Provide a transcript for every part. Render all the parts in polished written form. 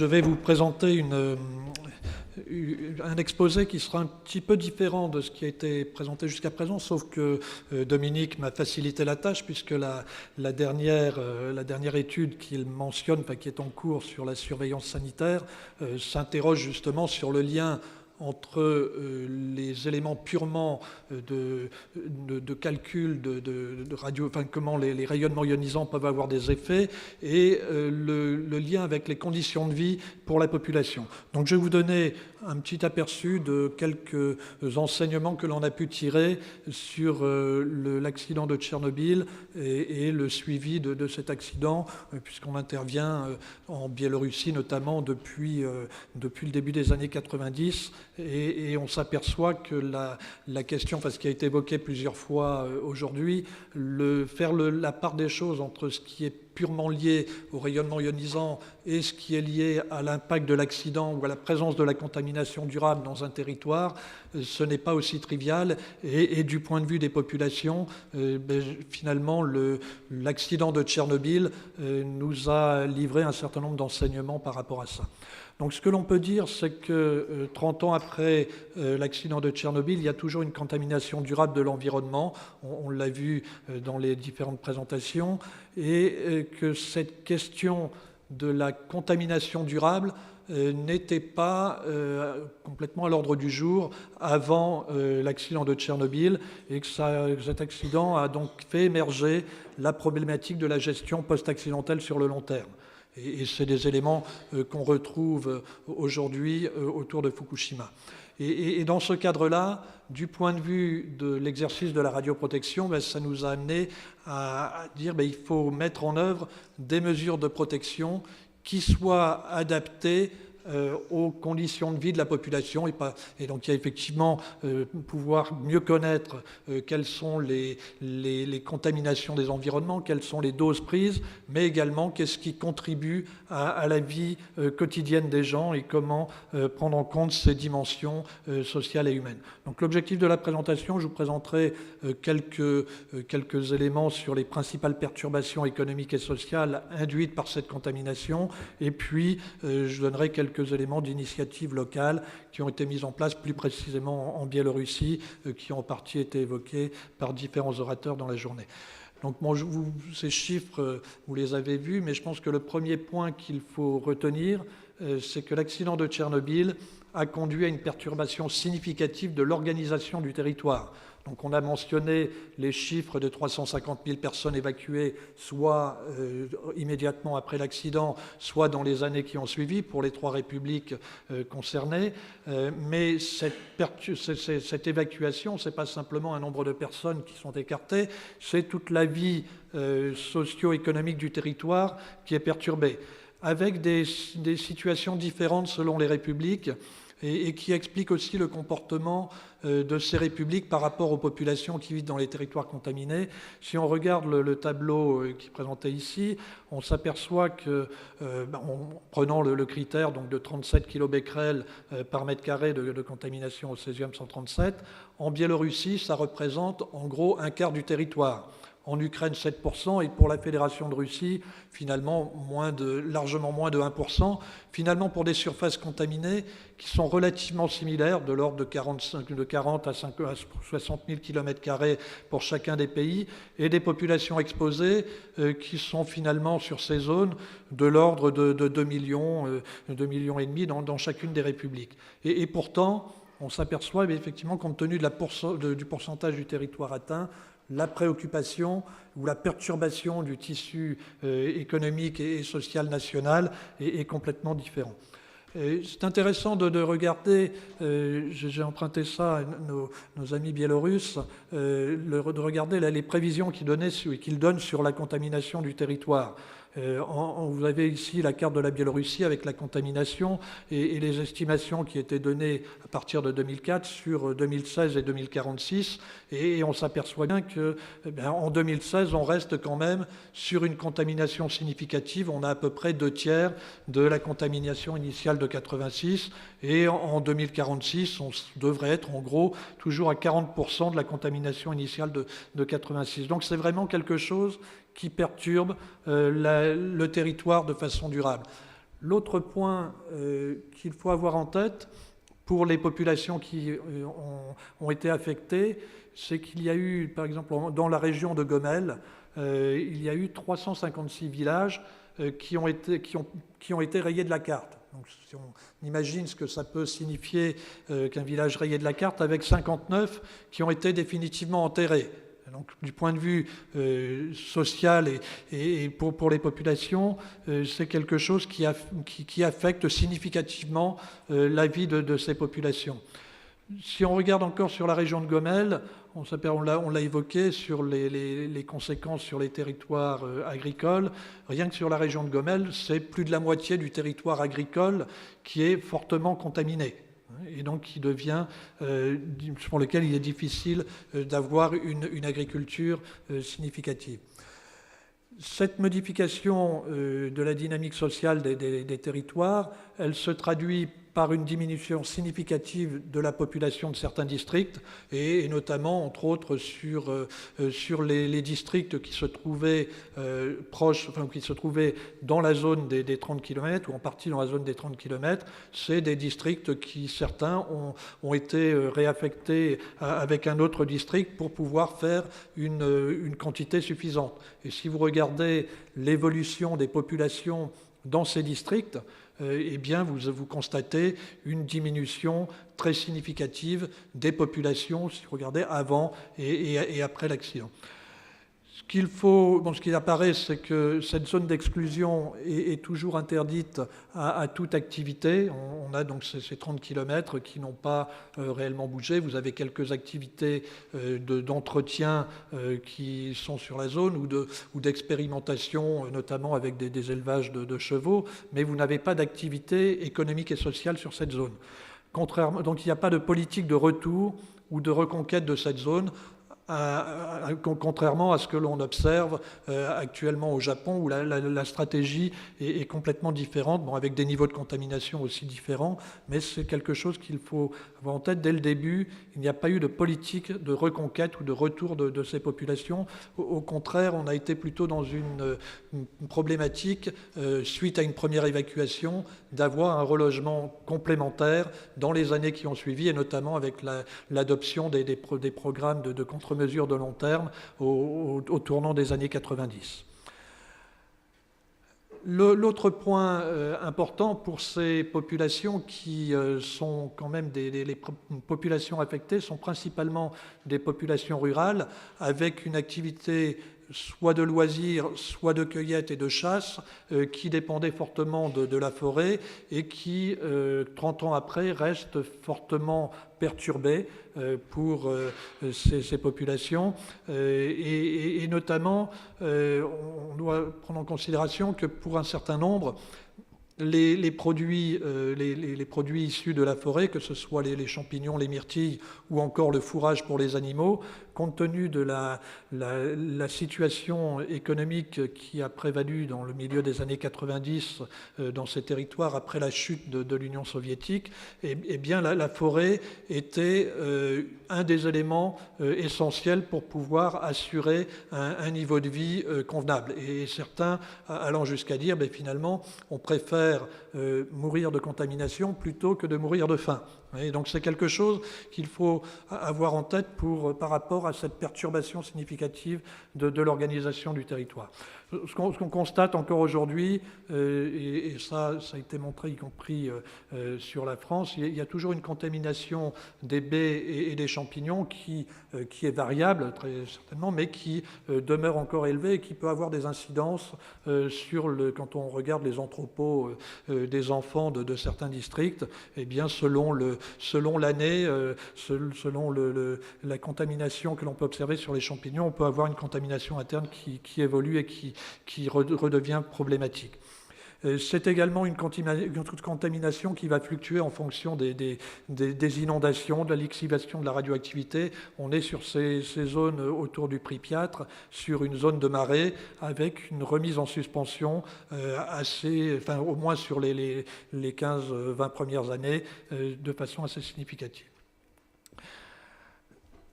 Je vais vous présenter un exposé qui sera un petit peu différent de ce qui a été présenté jusqu'à présent, sauf que Dominique m'a facilité la tâche, puisque la dernière étude qu'il mentionne, qui est en cours sur la surveillance sanitaire, s'interroge justement sur le lien entre les éléments purement de calcul de radio, comment les rayonnements ionisants peuvent avoir des effets, et le lien avec les conditions de vie pour la population. Donc je vais vous donner un petit aperçu de quelques enseignements que l'on a pu tirer sur l'accident de Tchernobyl et le suivi de cet accident, puisqu'on intervient en Biélorussie notamment depuis le début des années 90, et on s'aperçoit que la question, ce qui a été évoqué plusieurs fois aujourd'hui, faire la part des choses entre ce qui est purement lié au rayonnement ionisant et ce qui est lié à l'impact de l'accident ou à la présence de la contamination durable dans un territoire, ce n'est pas aussi trivial. Et du point de vue des populations, finalement, l'accident de Tchernobyl nous a livré un certain nombre d'enseignements par rapport à ça. Donc ce que l'on peut dire, c'est que 30 ans après l'accident de Tchernobyl, il y a toujours une contamination durable de l'environnement. On l'a vu dans les différentes présentations. Et que cette question de la contamination durable n'était pas complètement à l'ordre du jour avant l'accident de Tchernobyl, et que cet accident a donc fait émerger la problématique de la gestion post-accidentelle sur le long terme. Et c'est des éléments qu'on retrouve aujourd'hui autour de Fukushima. Et dans ce cadre-là, du point de vue de l'exercice de la radioprotection, ça nous a amené à dire qu'il faut mettre en œuvre des mesures de protection qui soient adaptées aux conditions de vie de la population, et donc il y a effectivement pouvoir mieux connaître quelles sont les contaminations des environnements, quelles sont les doses prises, mais également qu'est-ce qui contribue à la vie quotidienne des gens et comment prendre en compte ces dimensions sociales et humaines. Donc l'objectif de la présentation, je vous présenterai quelques éléments sur les principales perturbations économiques et sociales induites par cette contamination, et puis je donnerai quelques éléments d'initiatives locales qui ont été mises en place plus précisément en Biélorussie, qui ont en partie été évoqués par différents orateurs dans la journée. Donc ces chiffres, vous les avez vus, mais je pense que le premier point qu'il faut retenir, c'est que l'accident de Tchernobyl a conduit à une perturbation significative de l'organisation du territoire. Donc on a mentionné les chiffres de 350 000 personnes évacuées, soit immédiatement après l'accident, soit dans les années qui ont suivi pour les 3 républiques concernées. Mais cette évacuation, ce n'est pas simplement un nombre de personnes qui sont écartées, c'est toute la vie socio-économique du territoire qui est perturbée, avec des situations différentes selon les républiques, et qui explique aussi le comportement de ces républiques par rapport aux populations qui vivent dans les territoires contaminés. Si on regarde le tableau qui est présenté ici, on s'aperçoit que, en prenant le critère donc, de 37 kilobecquerels par mètre carré de contamination au césium-137, en Biélorussie, ça représente en gros un quart du territoire. En Ukraine, 7%, et pour la Fédération de Russie, finalement, largement moins de 1%. Finalement, pour des surfaces contaminées qui sont relativement similaires, de l'ordre de 40 à 60 000 km² pour chacun des pays, et des populations exposées qui sont finalement sur ces zones de l'ordre de 2 millions, 2,5 millions dans chacune des républiques. Et pourtant, on s'aperçoit effectivement, compte tenu du pourcentage du territoire atteint, la préoccupation ou la perturbation du tissu économique et social national est complètement différent. C'est intéressant de regarder, j'ai emprunté ça à nos amis biélorusses, de regarder les prévisions qu'ils donnent sur la contamination du territoire. Vous avez ici la carte de la Biélorussie avec la contamination et les estimations qui étaient données à partir de 2004 sur 2016 et 2046. Et on s'aperçoit bien qu'en 2016, on reste quand même sur une contamination significative. On a à peu près 2/3 de la contamination initiale de 86. Et en 2046, on devrait être en gros toujours à 40% de la contamination initiale de 86. Donc c'est vraiment quelque chose qui perturbe le territoire de façon durable. L'autre point qu'il faut avoir en tête pour les populations qui ont été affectées, c'est qu'il y a eu, par exemple, dans la région de Gomel, il y a eu 356 villages qui ont été rayés de la carte. Donc, si on imagine ce que ça peut signifier qu'un village rayé de la carte, avec 59 qui ont été définitivement enterrés. Donc, du point de vue social et pour les populations, c'est quelque chose qui affecte significativement la vie de ces populations. Si on regarde encore sur la région de Gomel, on l'a évoqué sur les conséquences sur les territoires agricoles. Rien que sur la région de Gomel, c'est plus de la moitié du territoire agricole qui est fortement contaminé. Et donc qui devient, pour lequel il est difficile d'avoir une agriculture significative. Cette modification de la dynamique sociale des territoires, elle se traduit par une diminution significative de la population de certains districts, et notamment, entre autres, sur les districts qui se trouvaient qui se trouvaient dans la zone des 30 km, ou en partie dans la zone des 30 km. C'est des districts qui, certains, ont été réaffectés avec un autre district pour pouvoir faire une quantité suffisante. Et si vous regardez l'évolution des populations dans ces districts, eh bien, vous constatez une diminution très significative des populations, si vous regardez avant et après l'accident. Ce qui apparaît, c'est que cette zone d'exclusion est toujours interdite à toute activité. On a donc ces 30 km qui n'ont pas réellement bougé. Vous avez quelques activités d'entretien qui sont sur la zone ou d'expérimentation, notamment avec des élevages de chevaux, mais vous n'avez pas d'activité économique et sociale sur cette zone. Donc il n'y a pas de politique de retour ou de reconquête de cette zone, contrairement à ce que l'on observe actuellement au Japon, où la stratégie est complètement différente, avec des niveaux de contamination aussi différents, mais c'est quelque chose qu'il faut avoir en tête dès le début. Il n'y a pas eu de politique de reconquête ou de retour de ces populations. Au contraire, on a été plutôt dans une problématique, suite à une première évacuation, d'avoir un relogement complémentaire dans les années qui ont suivi, et notamment avec l'adoption des programmes de contre-mesures de long terme au tournant des années 90. L'autre point important pour ces populations qui sont quand même les populations affectées sont principalement des populations rurales avec une activité soit de loisirs, soit de cueillette et de chasse, qui dépendaient fortement de la forêt et qui, 30 ans après, restent fortement perturbés pour ces populations. Et notamment, on doit prendre en considération que pour un certain nombre, les produits issus de la forêt, que ce soit les champignons, les myrtilles ou encore le fourrage pour les animaux, compte tenu de la situation économique qui a prévalu dans le milieu des années 90 dans ces territoires après la chute de l'Union soviétique, eh bien la forêt était un des éléments essentiels pour pouvoir assurer un niveau de vie convenable. Et certains allant jusqu'à dire, finalement, on préfère mourir de contamination plutôt que de mourir de faim. Et donc c'est quelque chose qu'il faut avoir en tête par rapport à cette perturbation significative de l'organisation du territoire. Ce qu'on constate encore aujourd'hui, et ça a été montré y compris sur la France, il y a toujours une contamination des baies et des champignons qui est variable très certainement, mais qui demeure encore élevée et qui peut avoir des incidences quand on regarde les entrepôts des enfants de certains districts, eh bien selon l'année, selon la contamination que l'on peut observer sur les champignons, on peut avoir une contamination interne qui évolue et qui redevient problématique. C'est également une contamination qui va fluctuer en fonction des inondations, de la lixivation de la radioactivité. On est sur ces zones autour du Pripyat, sur une zone de marée, avec une remise en suspension au moins sur les 15-20 premières années, de façon assez significative.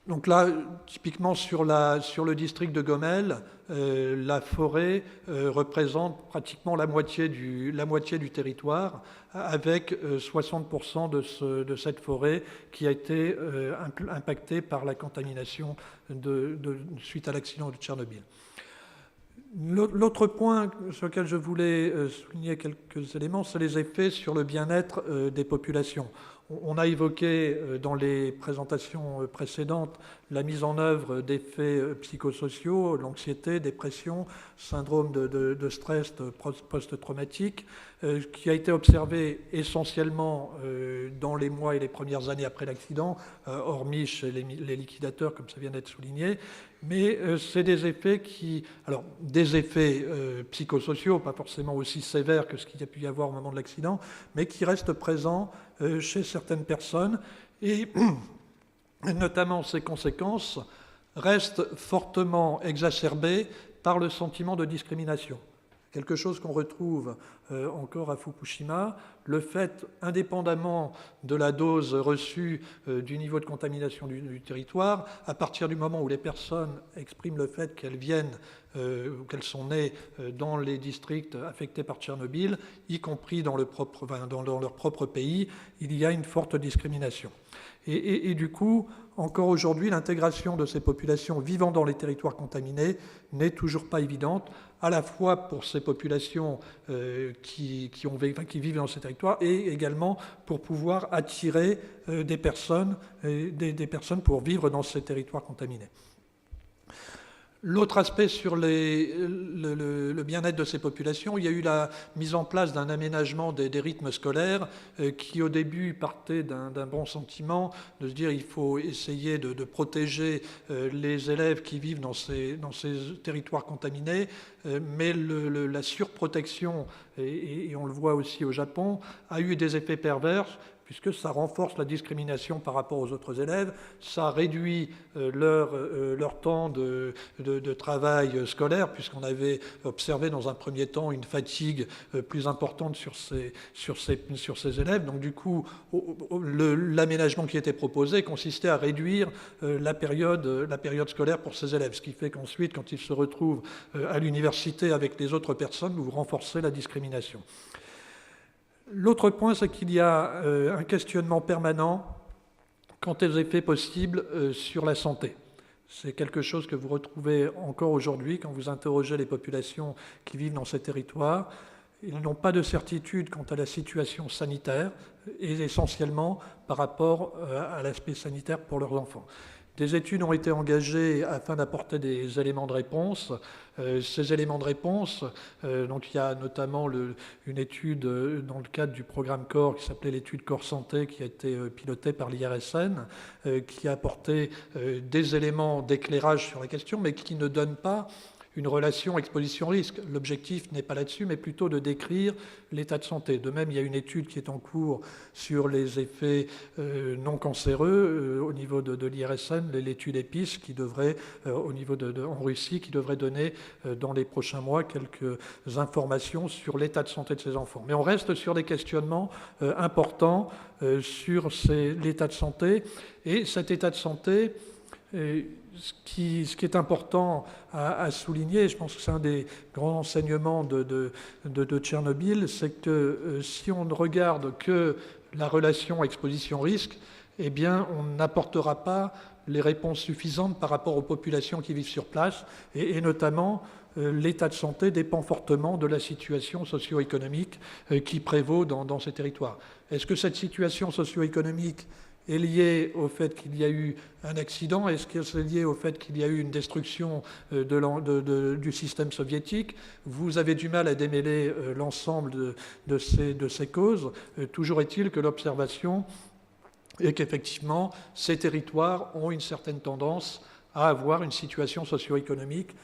Donc là, typiquement sur le district de Gomel, la forêt représente pratiquement la moitié du territoire, avec 60% de cette forêt qui a été impactée par la contamination suite à l'accident de Tchernobyl. L'autre point sur lequel je voulais souligner quelques éléments, c'est les effets sur le bien-être des populations. On a évoqué dans les présentations précédentes la mise en œuvre d'effets psychosociaux, l'anxiété, dépression, syndrome de stress post-traumatique, qui a été observé essentiellement dans les mois et les premières années après l'accident, hormis chez les liquidateurs, comme ça vient d'être souligné. Mais c'est des effets des effets psychosociaux, pas forcément aussi sévères que ce qu'il y a pu y avoir au moment de l'accident, mais qui restent présents chez certaines personnes, et notamment ces conséquences restent fortement exacerbées par le sentiment de discrimination. Quelque chose qu'on retrouve encore à Fukushima, le fait, indépendamment de la dose reçue du niveau de contamination du territoire, à partir du moment où les personnes expriment le fait qu'elles viennent ou qu'elles sont nées dans les districts affectés par Tchernobyl, y compris dans leur propre pays, il y a une forte discrimination. Et du coup, encore aujourd'hui, l'intégration de ces populations vivant dans les territoires contaminés n'est toujours pas évidente, à la fois pour ces populations qui vivent dans ces territoires et également pour pouvoir attirer des personnes pour vivre dans ces territoires contaminés. L'autre aspect sur le bien-être de ces populations, il y a eu la mise en place d'un aménagement des rythmes scolaires qui au début partait d'un bon sentiment, de se dire il faut essayer de protéger les élèves qui vivent dans ces territoires contaminés, mais la surprotection, et on le voit aussi au Japon, a eu des effets pervers, puisque ça renforce la discrimination par rapport aux autres élèves, ça réduit leur temps de travail scolaire, puisqu'on avait observé dans un premier temps une fatigue plus importante sur ces élèves. Donc du coup, l'aménagement qui était proposé consistait à réduire la période scolaire pour ces élèves, ce qui fait qu'ensuite, quand ils se retrouvent à l'université avec les autres personnes, vous renforcez la discrimination. L'autre point, c'est qu'il y a un questionnement permanent quant aux effets possibles sur la santé. C'est quelque chose que vous retrouvez encore aujourd'hui quand vous interrogez les populations qui vivent dans ces territoires. Ils n'ont pas de certitude quant à la situation sanitaire, et essentiellement par rapport à l'aspect sanitaire pour leurs enfants. Des études ont été engagées afin d'apporter des éléments de réponse. Ces éléments de réponse, donc il y a notamment une étude dans le cadre du programme CORE qui s'appelait l'étude CORE Santé, qui a été pilotée par l'IRSN, qui a apporté des éléments d'éclairage sur la question, mais qui ne donne pas une relation exposition-risque. L'objectif n'est pas là-dessus, mais plutôt de décrire l'état de santé. De même, il y a une étude qui est en cours sur les effets non cancéreux au niveau de l'IRSN, l'étude EPIS, qui devrait, au niveau en Russie, qui devrait donner dans les prochains mois quelques informations sur l'état de santé de ces enfants. Mais on reste sur des questionnements importants sur l'état de santé. Et cet état de santé, ce qui est important à souligner, je pense que c'est un des grands enseignements de Tchernobyl, c'est que si on ne regarde que la relation exposition-risque, eh bien, on n'apportera pas les réponses suffisantes par rapport aux populations qui vivent sur place, et notamment l'état de santé dépend fortement de la situation socio-économique qui prévaut dans ces territoires. Est-ce que cette situation socio-économique est lié au fait qu'il y a eu un accident? Est-ce que c'est lié au fait qu'il y a eu une destruction du système soviétique? Vous avez du mal à démêler l'ensemble de ces causes. Toujours est-il que l'observation est qu'effectivement, ces territoires ont une certaine tendance à avoir une situation socio-économique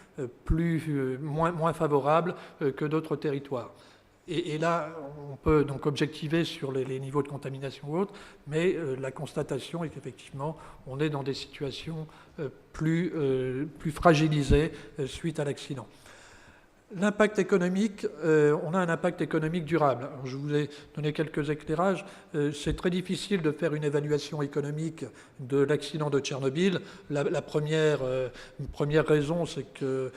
moins favorable que d'autres territoires. Et là, on peut donc objectiver sur les niveaux de contamination ou autres, mais la constatation est qu'effectivement, on est dans des situations plus fragilisées suite à l'accident. L'impact économique, on a un impact économique durable. Alors, je vous ai donné quelques éclairages. C'est très difficile de faire une évaluation économique de l'accident de Tchernobyl. La première raison, c'est que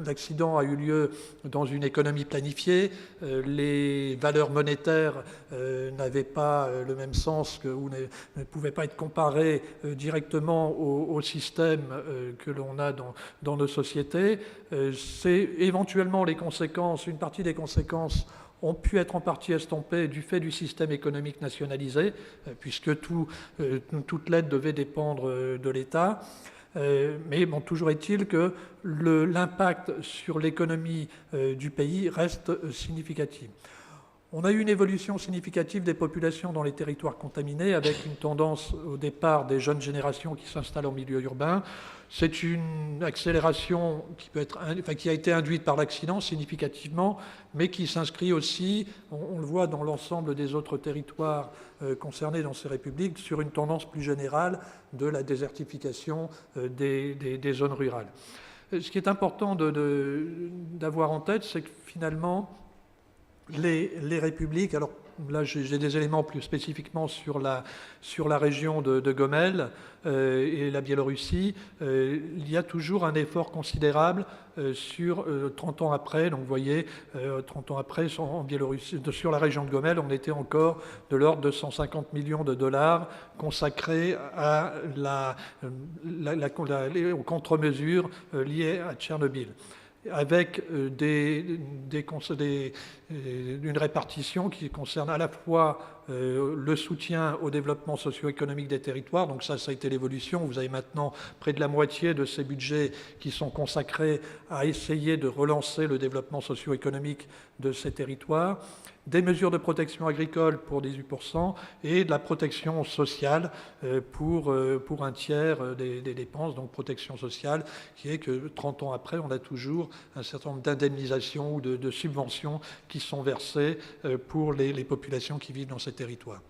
l'accident a eu lieu dans une économie planifiée. Les valeurs monétaires n'avaient pas le même sens ou ne pouvaient pas être comparées directement au système que l'on a dans nos sociétés. C'est éventuellement les conséquences, une partie des conséquences ont pu être en partie estompées du fait du système économique nationalisé, puisque toute l'aide devait dépendre de l'État. Mais bon, toujours est-il que l'impact sur l'économie du pays reste significatif. On a eu une évolution significative des populations dans les territoires contaminés, avec une tendance au départ des jeunes générations qui s'installent en milieu urbain. C'est une accélération qui a été induite par l'accident significativement, mais qui s'inscrit aussi, on le voit dans l'ensemble des autres territoires concernés dans ces républiques, sur une tendance plus générale de la désertification des zones rurales. Ce qui est important d'avoir en tête, c'est que finalement, les républiques, alors là j'ai des éléments plus spécifiquement sur la région de Gomel et la Biélorussie, il y a toujours un effort considérable sur 30 ans après. Donc vous voyez, 30 ans après, en Biélorussie, sur la région de Gomel, on était encore de l'ordre de 150 millions de dollars consacrés aux contre-mesures liées à Tchernobyl, avec une répartition qui concerne à la fois le soutien au développement socio-économique des territoires. Donc ça a été l'évolution. Vous avez maintenant près de la moitié de ces budgets qui sont consacrés à essayer de relancer le développement socio-économique de ces territoires. Des mesures de protection agricole pour 18% et de la protection sociale pour un tiers des dépenses. Donc protection sociale qui est que 30 ans après, on a toujours un certain nombre d'indemnisations ou de subventions qui sont versées pour les populations qui vivent dans ces territoires.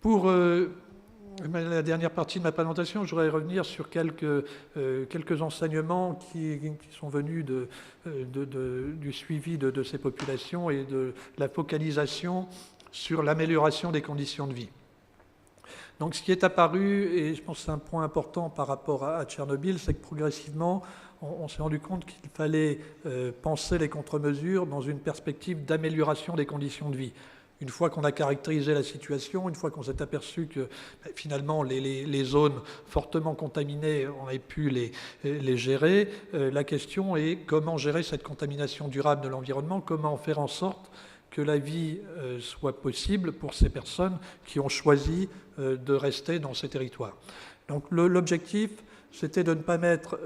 Pour la dernière partie de ma présentation, je voudrais revenir sur quelques enseignements qui sont venus du suivi de ces populations et de la focalisation sur l'amélioration des conditions de vie. Donc ce qui est apparu, et je pense que c'est un point important par rapport à Tchernobyl, c'est que progressivement, on s'est rendu compte qu'il fallait penser les contre-mesures dans une perspective d'amélioration des conditions de vie. Une fois qu'on a caractérisé la situation, une fois qu'on s'est aperçu que finalement les zones fortement contaminées, on avait pu les gérer, la question est comment gérer cette contamination durable de l'environnement, comment faire en sorte que la vie soit possible pour ces personnes qui ont choisi de rester dans ces territoires. Donc l'objectif, c'était de ne pas mettre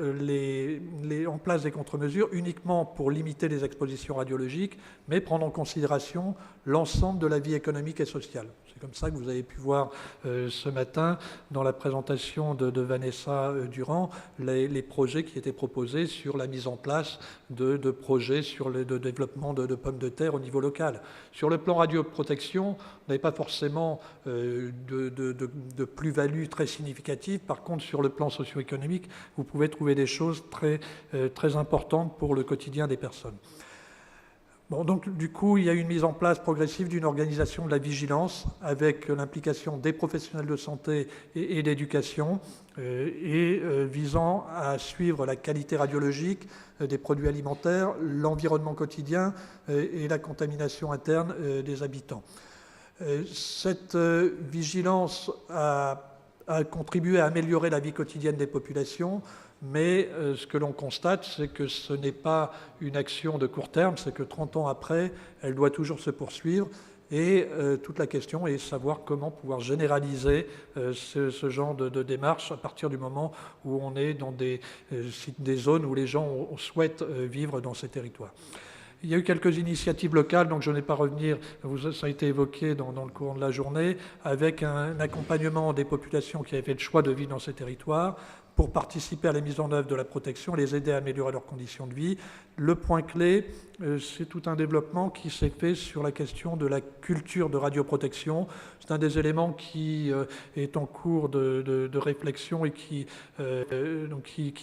en place des contre-mesures uniquement pour limiter les expositions radiologiques, mais prendre en considération l'ensemble de la vie économique et sociale. C'est comme ça que vous avez pu voir ce matin, dans la présentation de Vanessa Durand, les projets qui étaient proposés sur la mise en place de projets sur le développement de pommes de terre au niveau local. Sur le plan radioprotection, on n'avait pas forcément de plus-value très significative. Par contre, sur le plan socio-économique, vous pouvez trouver des choses très importantes pour le quotidien des personnes. Bon, donc du coup, il y a une mise en place progressive d'une organisation de la vigilance avec l'implication des professionnels de santé et d'éducation visant à suivre la qualité radiologique des produits alimentaires, l'environnement quotidien et la contamination interne des habitants. Cette vigilance a contribué à améliorer la vie quotidienne des populations, mais ce que l'on constate, c'est que ce n'est pas une action de court terme, c'est que 30 ans après, elle doit toujours se poursuivre. Et toute la question est de savoir comment pouvoir généraliser ce genre de démarche à partir du moment où on est dans des zones où les gens souhaitent vivre dans ces territoires. Il y a eu quelques initiatives locales, donc je n'ai pas à revenir, ça a été évoqué dans le cours de la journée, avec un accompagnement des populations qui avaient fait le choix de vivre dans ces territoires, pour participer à la mise en œuvre de la protection, les aider à améliorer leurs conditions de vie. Le point clé, c'est tout un développement qui s'est fait sur la question de la culture de radioprotection. C'est un des éléments qui est en cours de réflexion et qui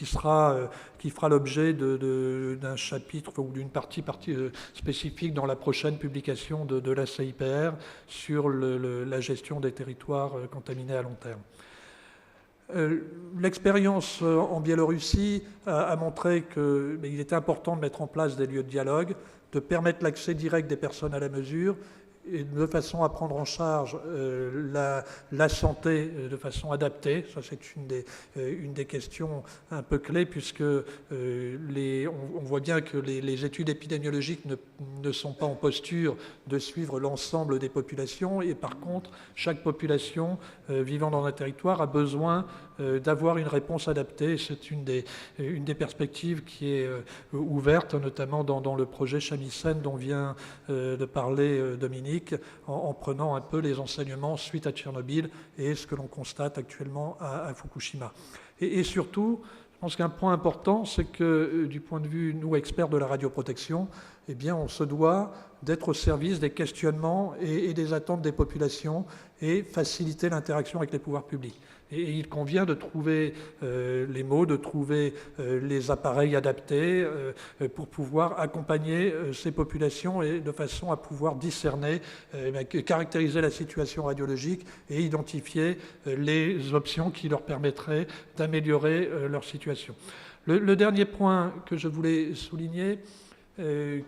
fera l'objet d'un chapitre ou d'une partie spécifique dans la prochaine publication de la CIPR sur la gestion des territoires contaminés à long terme. L'expérience en Biélorussie a montré qu'il était important de mettre en place des lieux de dialogue, de permettre l'accès direct des personnes à la mesure, et de façon à prendre en charge la santé de façon adaptée. Ça, c'est une des questions un peu clés, puisque on voit bien que les études épidémiologiques ne sont pas en posture de suivre l'ensemble des populations, et par contre, chaque population vivant dans un territoire a besoin d'avoir une réponse adaptée. C'est une des perspectives qui est ouverte, notamment dans le projet Shamisen dont vient de parler Dominique, en prenant un peu les enseignements suite à Tchernobyl et ce que l'on constate actuellement à Fukushima. Et surtout, je pense qu'un point important, c'est que du point de vue, nous, experts de la radioprotection, eh bien, on se doit d'être au service des questionnements et des attentes des populations et faciliter l'interaction avec les pouvoirs publics. Et il convient de trouver les mots, de trouver les appareils adaptés pour pouvoir accompagner ces populations et de façon à pouvoir discerner, caractériser la situation radiologique et identifier les options qui leur permettraient d'améliorer leur situation. Le dernier point que je voulais souligner,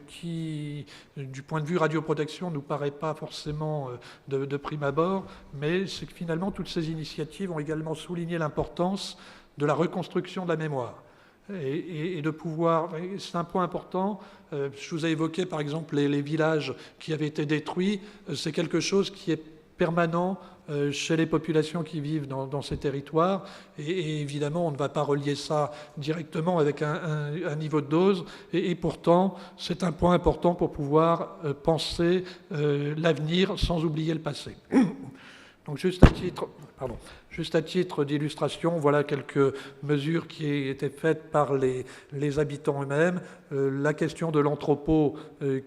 qui, du point de vue radioprotection, ne nous paraît pas forcément de prime abord, mais c'est que finalement, toutes ces initiatives ont également souligné l'importance de la reconstruction de la mémoire. Et de pouvoir, c'est un point important, je vous ai évoqué par exemple les villages qui avaient été détruits, c'est quelque chose qui est permanent chez les populations qui vivent dans ces territoires. Et évidemment, on ne va pas relier ça directement avec un niveau de dose. Et pourtant, c'est un point important pour pouvoir penser l'avenir sans oublier le passé. Donc juste à titre d'illustration, voilà quelques mesures qui étaient faites par les habitants eux-mêmes. La question de l'entrepôt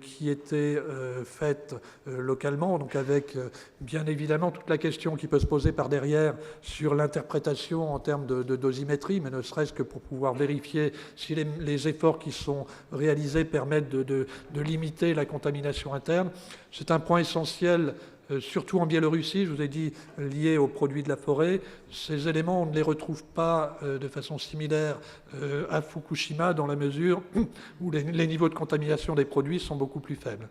qui était faite localement, donc avec bien évidemment toute la question qui peut se poser par derrière sur l'interprétation en termes de dosimétrie, mais ne serait-ce que pour pouvoir vérifier si les efforts qui sont réalisés permettent de limiter la contamination interne. C'est un point essentiel. Surtout en Biélorussie, je vous ai dit, liés aux produits de la forêt. Ces éléments, on ne les retrouve pas de façon similaire à Fukushima, dans la mesure où les niveaux de contamination des produits sont beaucoup plus faibles.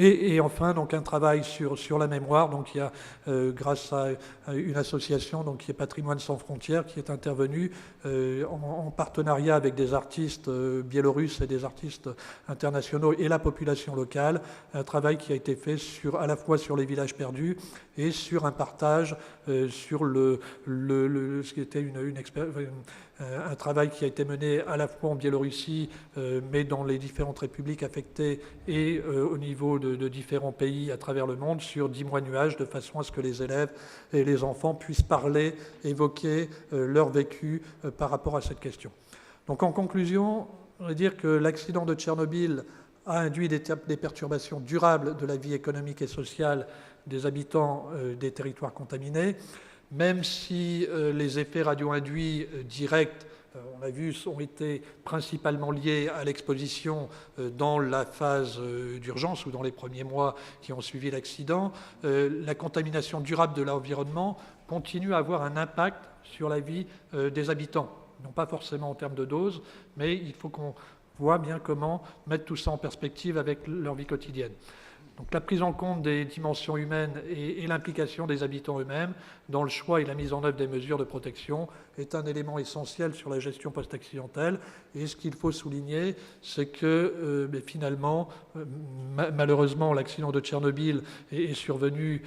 Et enfin, donc, un travail sur la mémoire. Donc, il y a, grâce à une association donc, qui est Patrimoine sans frontières, qui est intervenue en partenariat avec des artistes biélorusses et des artistes internationaux et la population locale. Un travail qui a été fait à la fois sur les villages perdus et sur un partage sur ce qui était un travail qui a été mené à la fois en Biélorussie, mais dans les différentes républiques affectées et au niveau de différents pays à travers le monde sur 10 mois nuages, de façon à ce que les élèves et les enfants puissent parler, évoquer leur vécu par rapport à cette question. Donc en conclusion, on va dire que l'accident de Tchernobyl a induit des perturbations durables de la vie économique et sociale des habitants des territoires contaminés, même si les effets radio-induits directs, on l'a vu, ont été principalement liés à l'exposition dans la phase d'urgence ou dans les premiers mois qui ont suivi l'accident. La contamination durable de l'environnement continue à avoir un impact sur la vie des habitants. Non pas forcément en termes de dose, mais il faut qu'on voit bien comment mettre tout ça en perspective avec leur vie quotidienne. Donc la prise en compte des dimensions humaines et l'implication des habitants eux-mêmes dans le choix et la mise en œuvre des mesures de protection est un élément essentiel sur la gestion post-accidentelle. Et ce qu'il faut souligner, c'est que finalement, malheureusement, l'accident de Tchernobyl est survenu,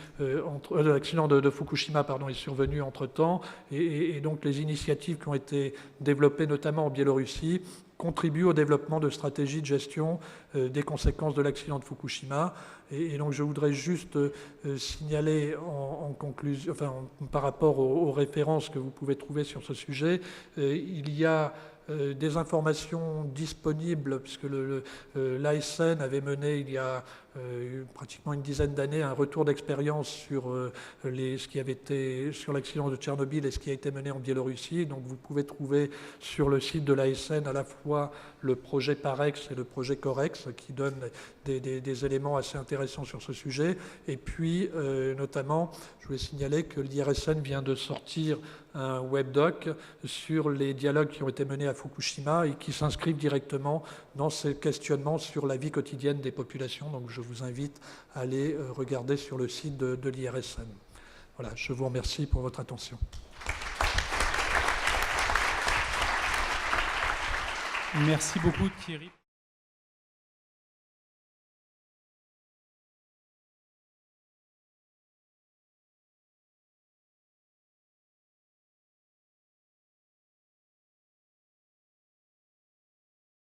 l'accident de Fukushima est survenu entre-temps, et donc les initiatives qui ont été développées notamment en Biélorussie contribuent au développement de stratégies de gestion des conséquences de l'accident de Fukushima. Et donc je voudrais juste signaler en conclusion, par rapport aux références que vous pouvez trouver sur ce sujet, il y a des informations disponibles, puisque l'ASN avait mené il y a pratiquement une dizaine d'années un retour d'expérience sur ce qui avait été sur l'accident de Tchernobyl et ce qui a été mené en Biélorussie. Donc vous pouvez trouver sur le site de l'ASN à la fois le projet PAREX et le projet COREX qui donnent des éléments assez intéressants sur ce sujet. Et puis notamment, je voulais signaler que l'IRSN vient de sortir un webdoc sur les dialogues qui ont été menés à Fukushima et qui s'inscrivent directement dans ces questionnements sur la vie quotidienne des populations. Donc je vous invite à aller regarder sur le site de l'IRSN. Voilà, je vous remercie pour votre attention. Merci beaucoup Thierry.